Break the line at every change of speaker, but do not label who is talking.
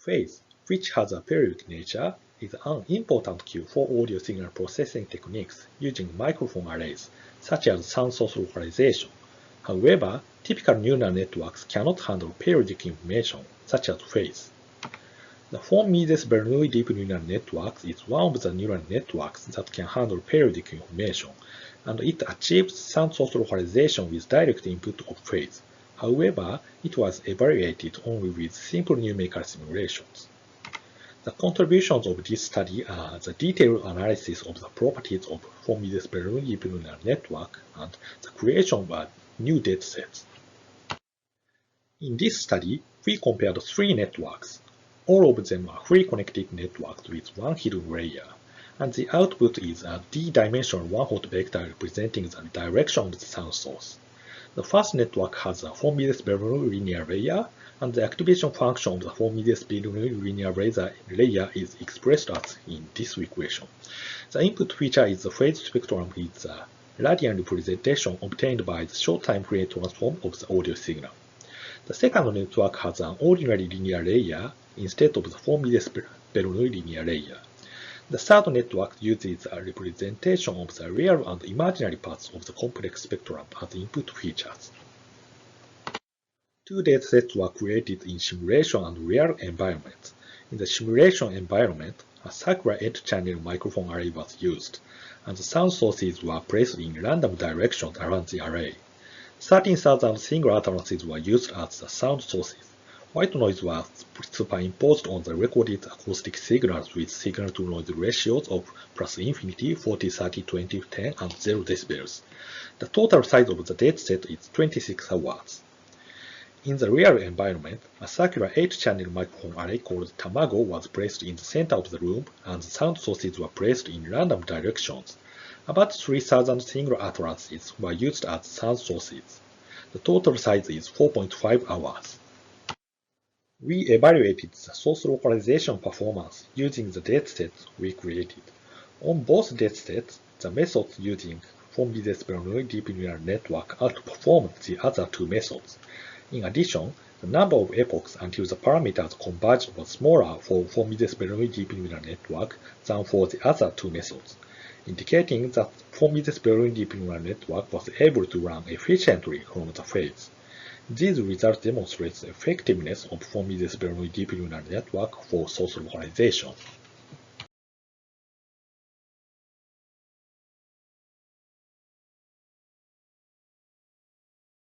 phase, which has a periodic nature, is an important cue for audio signal processing techniques using microphone arrays, such as sound source localization. However, typical neural networks cannot handle periodic information, such as phase. The von Mises-Bernoulli deep neural network is one of the neural networks that can handle periodic information, and it achieves sound source localization with direct input of phase. However, it was evaluated only with simple numerical simulations. The contributions of this study are the detailed analysis of the properties of von Mises-Bernoulli deep neural network and the creation of new datasets. In this study, we compared three networks. All of them are free connected networks with one hidden layer, and the output is a d-dimensional one-hot vector representing the direction of the sound source. The first network has a von Mises-Bernoulli linear layer, and the activation function of the von Mises-Bernoulli linear layer is expressed as in this equation. The input feature is the phase spectrum with the radian representation obtained by the short-time Fourier transform of the audio signal. The second network has an ordinary linear layer instead of the von Mises-Bernoulli linear layer. The third network uses a representation of the real and imaginary parts of the complex spectrum as input features. Two datasets were created in simulation and real environments. In the simulation environment, a circular 8-channel microphone array was used, and the sound sources were placed in random directions around the array. 13,000 single utterances were used as the sound sources. White noise was superimposed on the recorded acoustic signals with signal-to-noise ratios of +∞, 40, 30, 20, 10, and 0 decibels. The total size of the dataset is 26 hours. In the real environment, a circular 8-channel microphone array called Tamago was placed in the center of the room, and the sound sources were placed in random directions. About 3,000 single utterances were used as sound sources. The total size is 4.5 hours. We evaluated the source localization performance using the datasets we created. On both datasets, the methods using von Mises-Bernoulli deep neural network outperformed the other two methods. In addition, the number of epochs until the parameters converged was smaller for von Mises-Bernoulli deep neural network than for the other two methods, indicating that von Mises-Bernoulli deep neural network was able to run efficiently from the phase. These results demonstrate the effectiveness of von Mises-Bernoulli deep neural network for source localization.